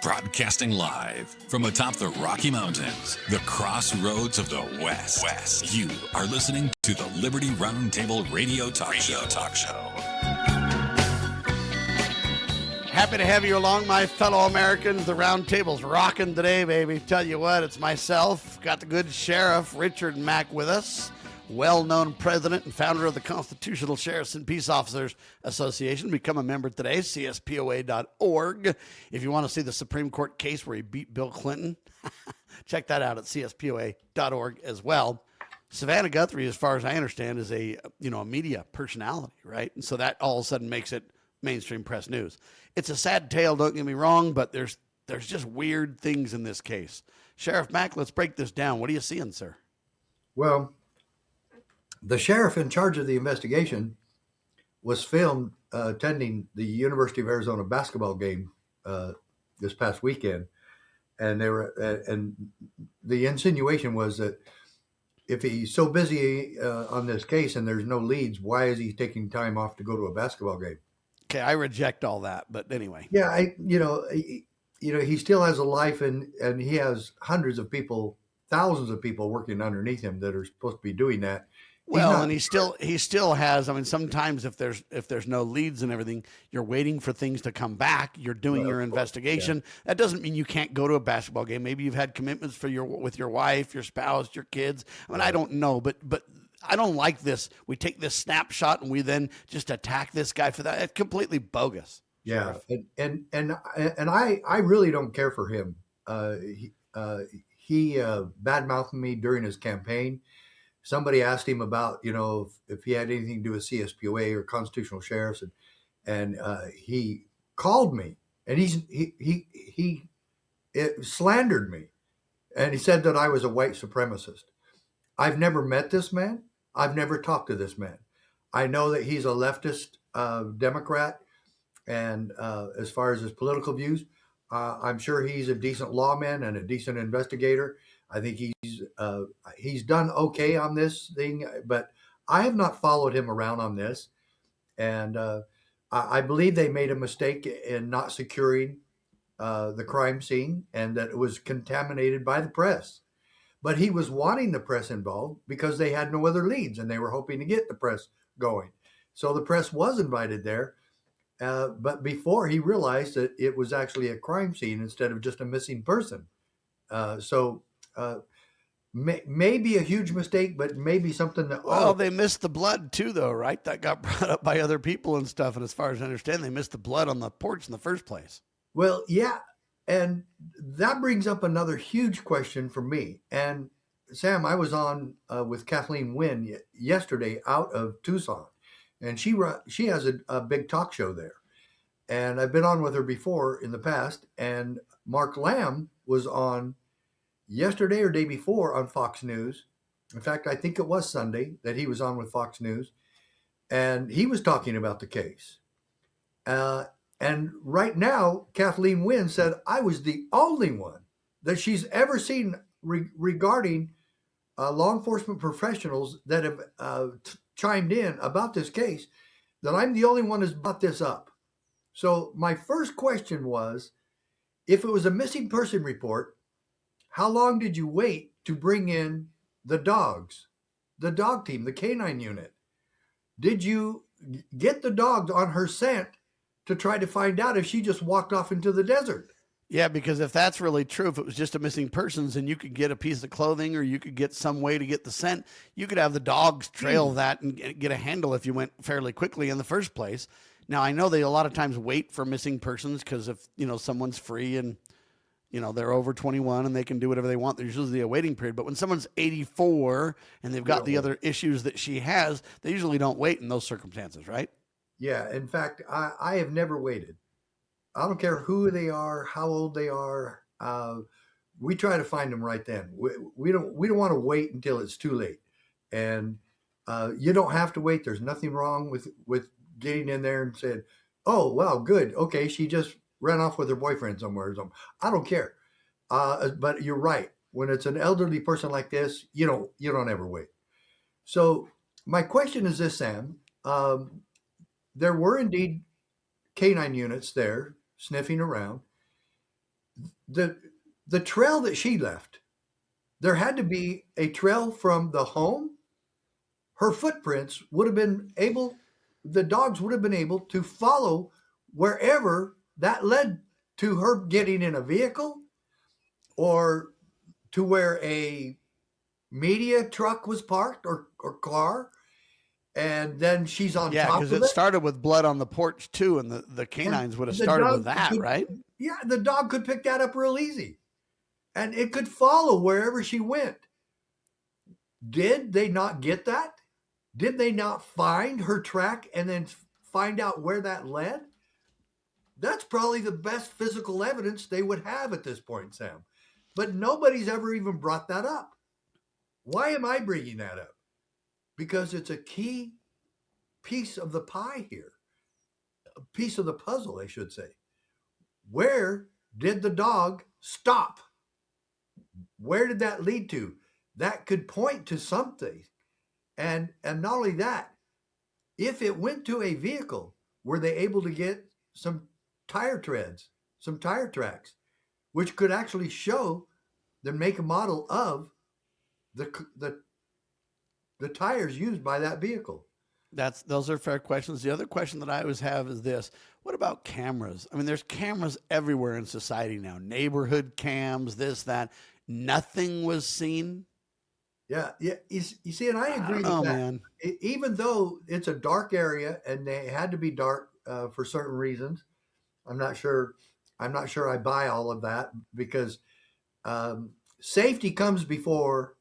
Broadcasting live from atop the Rocky Mountains, the crossroads of the West. You are listening to the Liberty Roundtable Radio Talk Show. Happy to have you along, my fellow Americans. The Roundtable's rocking today, baby. Tell you what, it's myself, got the good Sheriff Richard Mack with us, well-known president and founder of the Constitutional Sheriffs and Peace Officers Association. Become a member today, CSPOA.org. If you want to see the Supreme Court case where he beat Bill Clinton, check that out at CSPOA.org as well. Savannah Guthrie, as far as I understand, is a media personality, right? And so that all of a sudden makes it mainstream press news. It's a sad tale, don't get me wrong, but there's just weird things in this case. Sheriff Mack, let's break this down. What are you seeing, sir? Well, the sheriff in charge of the investigation was filmed attending the University of Arizona basketball game this past weekend, and the insinuation was that if he's so busy on this case and there's no leads, why is he taking time off to go to a basketball game? Okay, I reject all that, but anyway. Yeah, he still has a life, and he has hundreds of people, thousands of people working underneath him that are supposed to be doing that. Well, and he still has. I mean, sometimes if there's no leads and everything, you're waiting for things to come back. You're doing your investigation. Yeah. That doesn't mean you can't go to a basketball game. Maybe you've had commitments with your wife, your spouse, your kids. I mean, I don't know, but I don't like this. We take this snapshot and we then just attack this guy for that. It's completely bogus. Yeah, and I really don't care for him. He badmouthed me during his campaign. Somebody asked him about, if he had anything to do with CSPOA or constitutional sheriffs, and he called me, and he slandered me, and he said that I was a white supremacist. I've never met this man. I've never talked to this man. I know that he's a leftist Democrat, and as far as his political views, I'm sure he's a decent lawman and a decent investigator. I think he's done okay on this thing, but I have not followed him around on this. And I believe they made a mistake in not securing the crime scene, and that it was contaminated by the press. But he was wanting the press involved because they had no other leads, and they were hoping to get the press going. So the press was invited there. But before he realized that it was actually a crime scene instead of just a missing person. Maybe a huge mistake, but maybe something that... Well, they missed the blood too, though, right? That got brought up by other people and stuff. And as far as I understand, they missed the blood on the porch in the first place. Well, yeah. And that brings up another huge question for me. And Sam, I was on with Kathleen Wynn yesterday out of Tucson, and she has a big talk show there. And I've been on with her before in the past. And Mark Lamb was on yesterday or day before on Fox News. In fact, I think it was Sunday that he was on with Fox News, and he was talking about the case. And right now, Kathleen Wynn said I was the only one that she's ever seen regarding law enforcement professionals that have chimed in about this case, that I'm the only one who's brought this up. So my first question was, if it was a missing person report, how long did you wait to bring in the dogs, the dog team, the canine unit? Did you get the dogs on her scent to try to find out if she just walked off into the desert? Yeah, because if that's really true, if it was just a missing persons and you could get a piece of clothing or you could get some way to get the scent, you could have the dogs trail that and get a handle if you went fairly quickly in the first place. Now, I know they a lot of times wait for missing persons because if, someone's free and, they're over 21 and they can do whatever they want, there's usually a waiting period. But when someone's 84 and they've got the other issues that she has, they usually don't wait in those circumstances, right? Yeah. In fact, I have never waited. I don't care who they are, how old they are. We try to find them right then. We don't want to wait until it's too late. And you don't have to wait. There's nothing wrong with getting in there and saying, oh, well, good. Okay, she just ran off with her boyfriend somewhere or something. I don't care. But you're right. When it's an elderly person like this, you don't ever wait. So my question is this, Sam. There were indeed canine units there sniffing around. the the trail that she left, there had to be a trail from the home. Her footprints would have been able, the dogs would have been able to follow wherever that led to her getting in a vehicle or to where a media truck was parked or car. And then she's on Yeah, top because of it it. started with blood on the porch too, and the canines would have started with that, could, right? Yeah, the dog could pick that up real easy. And it could follow wherever she went. Did they not get that? Did they not find her track and then find out where that led? That's probably the best physical evidence they would have at this point, Sam. But nobody's ever even brought that up. Why am I bringing that up? Because it's a key piece of the pie here, a piece of the puzzle, I should say. Where did the dog stop? Where did that lead to? That could point to something. And not only that, if it went to a vehicle, were they able to get some tire treads, some tire tracks, which could actually show the make and model of the tires used by that vehicle? Those are fair questions. The other question that I always have is this: what about cameras? I mean, there's cameras everywhere in society now. Neighborhood cams, this, that. Nothing was seen. Yeah. You see, and I agree with that. Man. Even though it's a dark area and they had to be dark for certain reasons, I'm not sure I buy all of that because safety comes before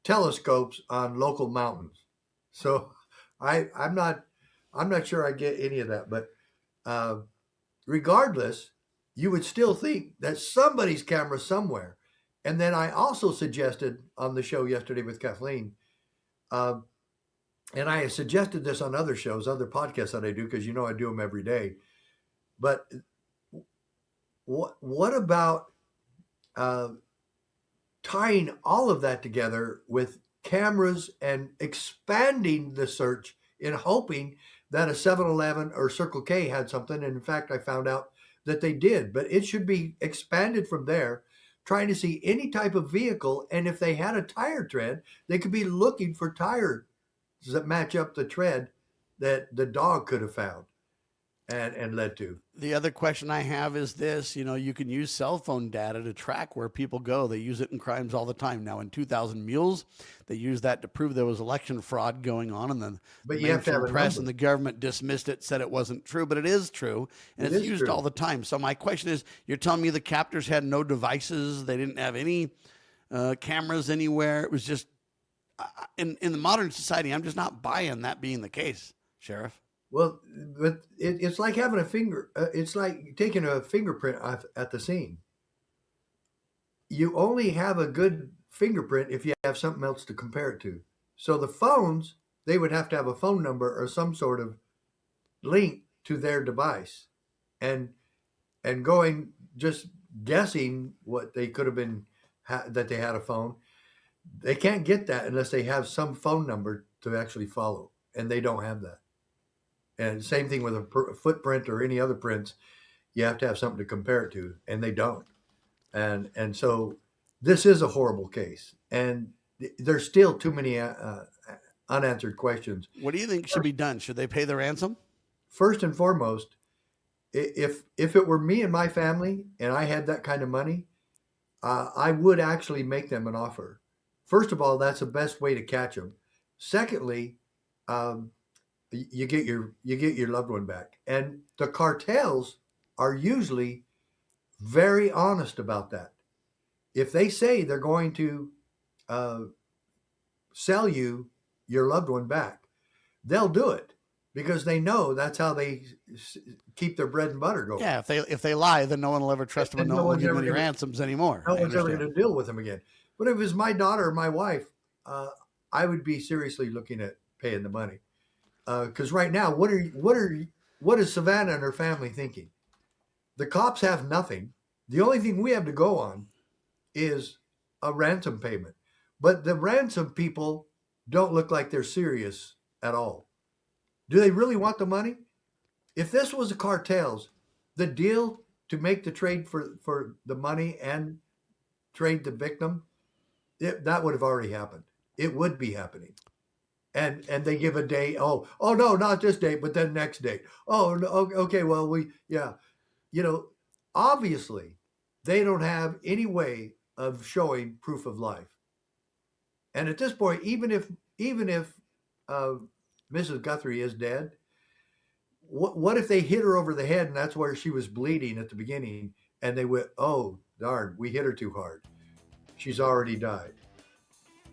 telescopes on local mountains. So I'm not sure I get any of that. But regardless, you would still think that somebody's camera somewhere. And then I also suggested on the show yesterday with Kathleen, and I suggested this on other shows, other podcasts that I do, because I do them every day. But what about tying all of that together with cameras and expanding the search in hoping that a 7-Eleven or Circle K had something? And in fact, I found out that they did, but it should be expanded from there, trying to see any type of vehicle. And if they had a tire tread, they could be looking for tires that match up the tread that the dog could have found and led to. The other question I have is this: you can use cell phone data to track where people go. They use it in crimes all the time. Now, in 2000 Mules, they used that to prove there was election fraud going on, and then But the you have to have mainstream a press number. and the government dismissed it, said it wasn't true, but it is true, and It it's is used true. all the time. So my question is, you're telling me the captors had no devices? They didn't have any cameras anywhere? It was just in the modern society, I'm just not buying that being the case, Sheriff. Well, but it's like having a finger. It's like taking a fingerprint at the scene. You only have a good fingerprint if you have something else to compare it to. So the phones, they would have to have a phone number or some sort of link to their device, and going just guessing what they could have been that they had a phone. They can't get that unless they have some phone number to actually follow, and they don't have that. And same thing with a footprint or any other prints, you have to have something to compare it to, and they don't. And so this is a horrible case, and there's still too many unanswered questions. What do you think should be done? Should they pay the ransom? First and foremost, if it were me and my family and I had that kind of money, I would actually make them an offer. First of all, that's the best way to catch them. Secondly, you get your loved one back, and the cartels are usually very honest about that. If they say they're going to sell you your loved one back, they'll do it because they know that's how they keep their bread and butter going. Yeah, if they lie, then no one will ever trust them, and no one will give them any ransoms anymore. No one's ever going to deal with them again. But if it was my daughter or my wife, I would be seriously looking at paying the money. Because right now, what is Savannah and her family thinking? The cops have nothing. The only thing we have to go on is a ransom payment. But the ransom people don't look like they're serious at all. Do they really want the money? If this was the cartels, the deal to make the trade for the money and trade the victim, that would have already happened. It would be happening. And they give a date. Oh no, not this date, but then next date. Oh no, okay, well obviously they don't have any way of showing proof of life. And at this point, even if Mrs. Guthrie is dead, what if they hit her over the head and that's where she was bleeding at the beginning, and they went, oh darn, we hit her too hard. She's already died.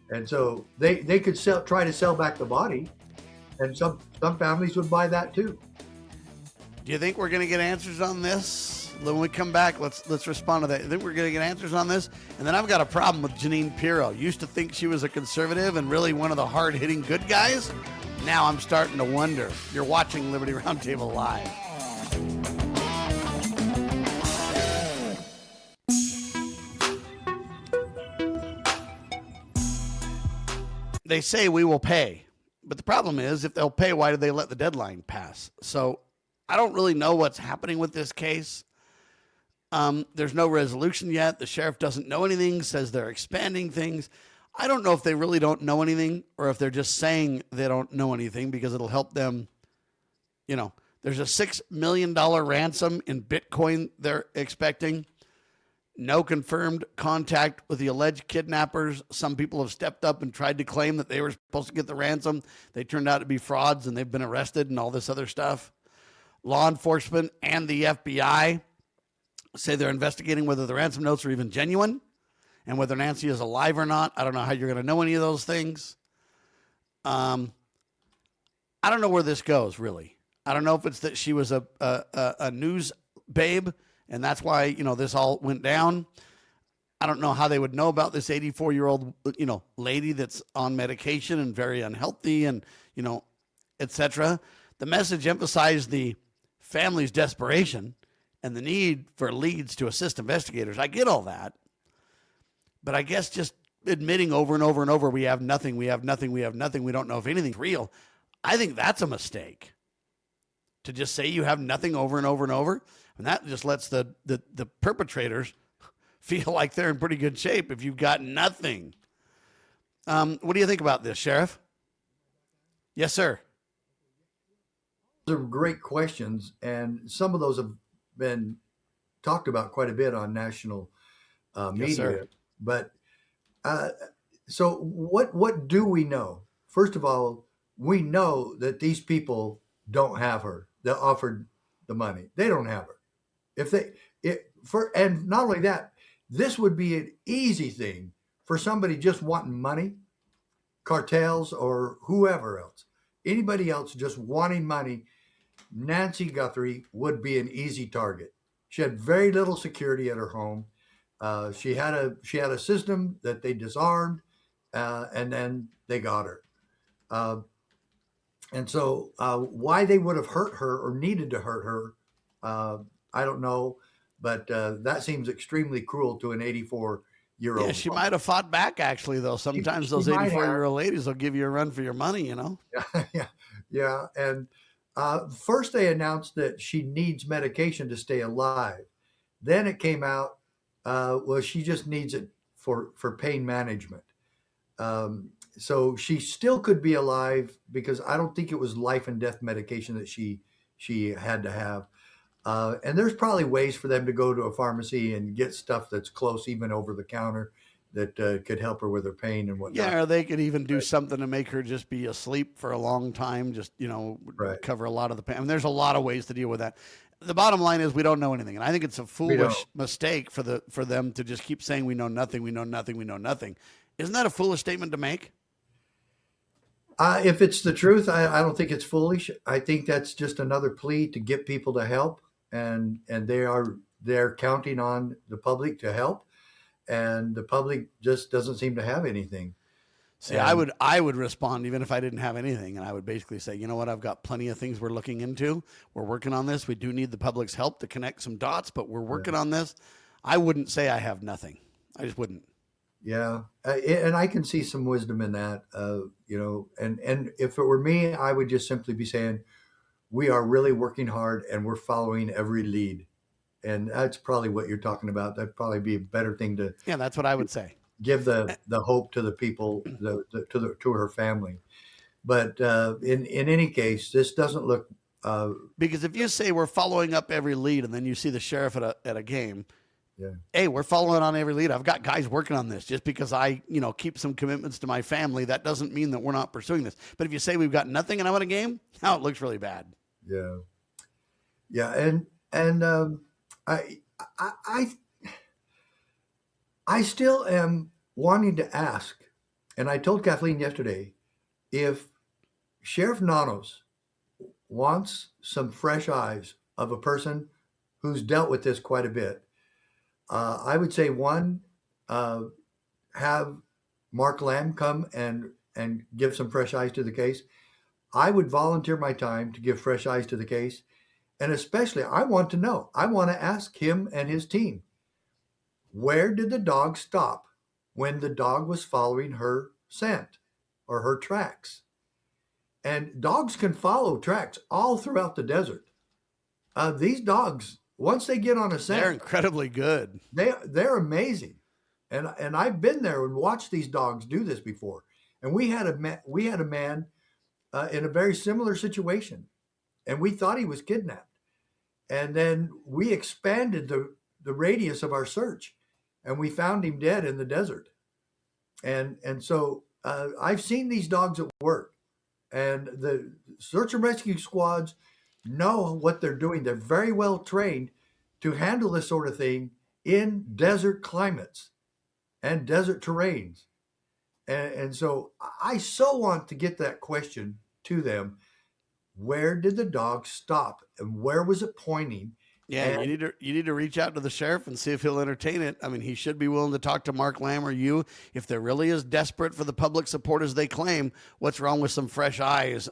And so they could try to sell back the body, and some families would buy that too. Do you think we're going to get answers on this? When we come back, let's respond to that. I think we're going to get answers on this. And then I've got a problem with Janine Pirro. Used to think she was a conservative and really one of the hard-hitting good guys. Now I'm starting to wonder. You're watching Liberty Roundtable Live. They say we will pay. But the problem is, if they'll pay, why did they let the deadline pass? So I don't really know what's happening with this case. There's no resolution yet. The sheriff doesn't know anything, says they're expanding things. I don't know if they really don't know anything or if they're just saying they don't know anything because it'll help them. You know, there's a $6 million ransom in Bitcoin they're expecting. No confirmed contact with the alleged kidnappers. Some people have stepped up and tried to claim that they were supposed to get the ransom. They turned out to be frauds and they've been arrested and all this other stuff. Law enforcement and the FBI say they're investigating whether the ransom notes are even genuine and whether Nancy is alive or not. I don't know how you're going to know any of those things. I don't know where this goes, really. I don't know if it's that she was a news babe and that's why, you know, this all went down. I don't know how they would know about this 84-year-old, you know, lady that's on medication and very unhealthy and, you know, etc. The message emphasized the family's desperation and the need for leads to assist investigators. I get all that. But I guess just admitting over and over and over, we have nothing, we have nothing, we have nothing, we don't know if anything's real. I think that's a mistake. To just say you have nothing over and over and over. And that just lets the perpetrators feel like they're in pretty good shape if you've got nothing. What do you think about this, Sheriff? Yes, sir. Those are great questions, and some of those have been talked about quite a bit on national media. Yes, sir. But so what do we know? First of all, we know that these people don't have her that offered the money. They don't have her. And not only that, this would be an easy thing for somebody just wanting money, cartels or whoever else, anybody else just wanting money. Nancy Guthrie would be an easy target. She had very little security at her home. She had a system that they disarmed, and then they got her. And so why they would have hurt her or needed to hurt her, I don't know. But that seems extremely cruel to an 84-year-old. Yeah, she might have fought back, actually, though. Sometimes those 84-year-old ladies will give you a run for your money, you know? Yeah. And first they announced that she needs medication to stay alive. Then it came out, well, she just needs it for pain management. So she still could be alive because I don't think it was life and death medication that she had to have. And there's probably ways for them to go to a pharmacy and get stuff that's close, even over the counter, that could help her with her pain and whatnot. Yeah, or they could even do something to make her just be asleep for a long time, just, you know, cover a lot of the pain. I mean, there's a lot of ways to deal with that. The bottom line is we don't know anything. And I think it's a foolish mistake for them to just keep saying we know nothing, we know nothing, we know nothing. Isn't that a foolish statement to make? If it's the truth, I don't think it's foolish. I think that's just another plea to get people to help. And they're counting on the public to help, and the public just doesn't seem to have anything. See, I would respond even if I didn't have anything, and I would basically say, you know what, I've got plenty of things we're looking into. We're working on this. We do need the public's help to connect some dots, but we're working on this. I wouldn't say I have nothing. I just wouldn't. Yeah, and I can see some wisdom in that. You know, and if it were me, I would just simply be saying, we are really working hard and we're following every lead. And that's probably what you're talking about. That'd probably be a better thing to Yeah, that's what I would say. give the hope to the people, to her family. But in any case, this doesn't look. Because if you say we're following up every lead, and then you see the sheriff at a game, Yeah. Hey, we're following on every lead. I've got guys working on this. Just because I, keep some commitments to my family, that doesn't mean that we're not pursuing this. But if you say we've got nothing and I'm at a game, now it looks really bad. Yeah. Yeah. And I still am wanting to ask, and I told Kathleen yesterday, if Sheriff Nanos wants some fresh eyes of a person who's dealt with this quite a bit, I would say one, have Mark Lamb come and give some fresh eyes to the case. I would volunteer my time to give fresh eyes to the case. And especially, I want to know, I want to ask him and his team, where did the dog stop when the dog was following her scent or her tracks? And dogs can follow tracks all throughout the desert. These dogs, once they get on a scent, they're incredibly good. They're amazing. And I've been there and watched these dogs do this before. And we had a man in a very similar situation, and we thought he was kidnapped. And then we expanded the radius of our search, and we found him dead in the desert. And so I've seen these dogs at work, and the search and rescue squads know what they're doing. They're very well trained to handle this sort of thing in desert climates and desert terrains. And so I so want to get that question to them. Where did the dog stop and where was it pointing? Yeah, and you need to reach out to the sheriff and see if he'll entertain it. I mean, he should be willing to talk to Mark Lamb or you. If they're really as desperate for the public support as they claim, what's wrong with some fresh eyes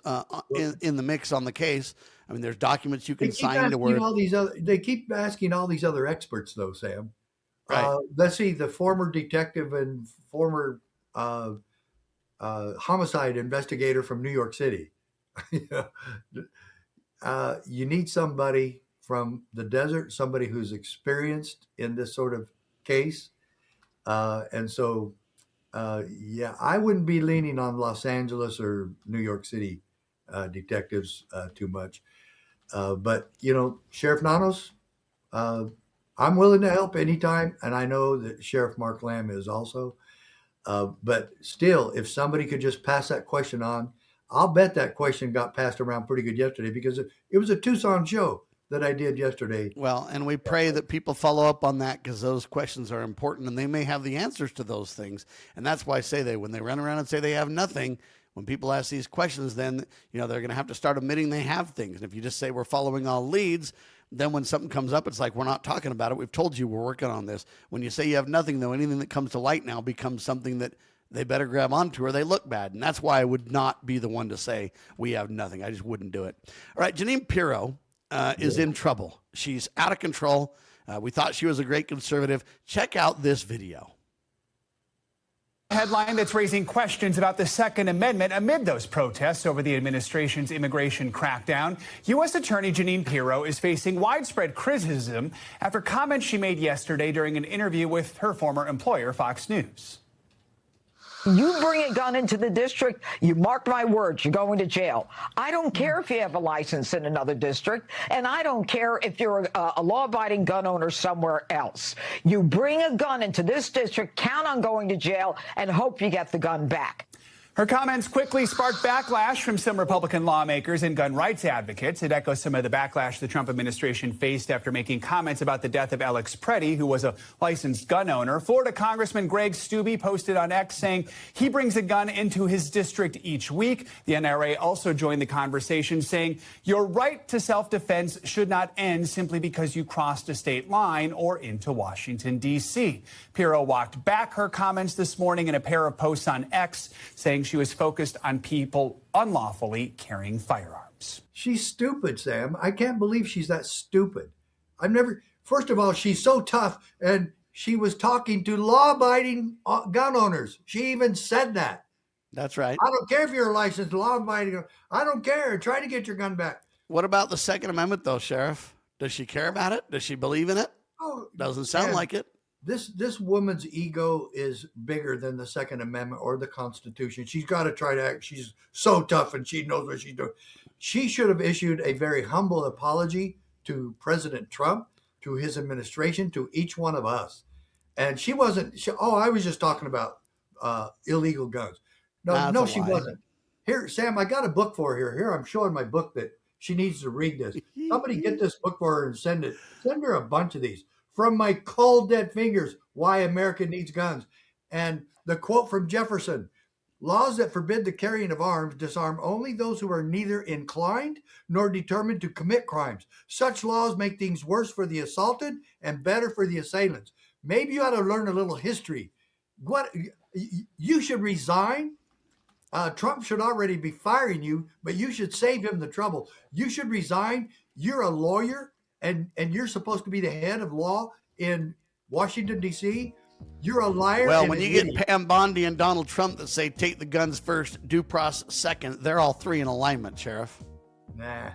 in the mix on the case? I mean, there's documents you can sign to where they keep asking all these other experts, though, Sam. Right. Let's see, the former detective and former homicide investigator from New York City. You need somebody from the desert, somebody who's experienced in this sort of case. And so, I wouldn't be leaning on Los Angeles or New York City detectives too much. But, Sheriff Nanos, I'm willing to help anytime. And I know that Sheriff Mark Lamb is also. But still, if somebody could just pass that question on, I'll bet that question got passed around pretty good yesterday, because it was a Tucson show that I did yesterday. Well, and we pray that people follow up on that, because those questions are important and they may have the answers to those things. And that's why I say when they run around and say they have nothing, when people ask these questions, then, they're going to have to start admitting they have things. And if you just say we're following all leads, then when something comes up, it's like, we're not talking about it. We've told you we're working on this. When you say you have nothing, though, anything that comes to light now becomes something that they better grab onto or they look bad. And that's why I would not be the one to say we have nothing. I just wouldn't do it. All right, Janine Pirro is in trouble. She's out of control. We thought she was a great conservative. Check out this video. Headline that's raising questions about the Second Amendment amid those protests over the administration's immigration crackdown. U.S. Attorney Janine Pirro is facing widespread criticism after comments she made yesterday during an interview with her former employer, Fox News. You bring a gun into the district, you mark my words, you're going to jail. I don't care if you have a license in another district, and I don't care if you're a law-abiding gun owner somewhere else. You bring a gun into this district, count on going to jail, and hope you get the gun back. Her comments quickly sparked backlash from some Republican lawmakers and gun rights advocates. It echoes some of the backlash the Trump administration faced after making comments about the death of Alex Preddy, who was a licensed gun owner. Florida Congressman Greg Steube posted on X saying he brings a gun into his district each week. The NRA also joined the conversation, saying your right to self-defense should not end simply because you crossed a state line or into Washington, D.C. Pirro walked back her comments this morning in a pair of posts on X, saying she was focused on people unlawfully carrying firearms. She's stupid, Sam. I can't believe she's that stupid. First of all, she's so tough, and she was talking to law-abiding gun owners. She even said that. That's right. I don't care if you're a licensed law-abiding. I don't care. Try to get your gun back. What about the Second Amendment, though, Sheriff? Does she care about it? Does she believe in it? Oh, Doesn't sound like it. This woman's ego is bigger than the Second Amendment or the Constitution. She's got to try to act. She's so tough, and she knows what she's doing. She should have issued a very humble apology to President Trump, to his administration, to each one of us. And she wasn't. I was just talking about illegal guns. No, she wasn't. Here, Sam, I got a book for her. Here, I'm showing my book that she needs to read this. Somebody get this book for her and send it. Send her a bunch of these. From My Cold Dead Fingers, Why America Needs Guns. And the quote from Jefferson, laws that forbid the carrying of arms disarm only those who are neither inclined nor determined to commit crimes. Such laws make things worse for the assaulted and better for the assailants. Maybe you ought to learn a little history. What you should resign. Trump should already be firing you, but you should save him the trouble. You should resign. You're a lawyer, and you're supposed to be the head of law in Washington, D.C. You're a liar. Well, when you get Pam Bondi and Donald Trump that say take the guns first, due process second, they're all three in alignment, Sheriff. Nah.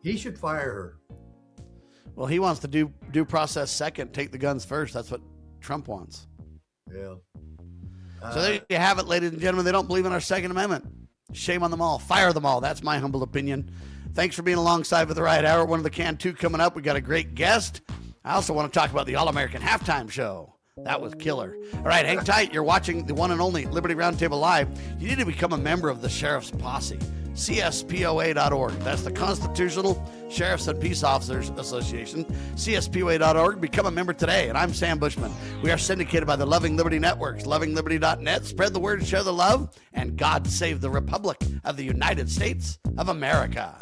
He should fire her. Well, he wants to due process second, take the guns first. That's what Trump wants. Yeah. So there you have it, ladies and gentlemen. They don't believe in our Second Amendment. Shame on them all. Fire them all. That's my humble opinion. Thanks for being alongside with the Right Hour. One of the Can 2 coming up. We got a great guest. I also want to talk about the All-American Halftime Show. That was killer. All right, hang tight. You're watching the one and only Liberty Roundtable Live. You need to become a member of the Sheriff's Posse. CSPOA.org. That's the Constitutional Sheriffs and Peace Officers Association. CSPOA.org. Become a member today. And I'm Sam Bushman. We are syndicated by the Loving Liberty Networks, lovingliberty.net. Spread the word, share the love, and God save the Republic of the United States of America.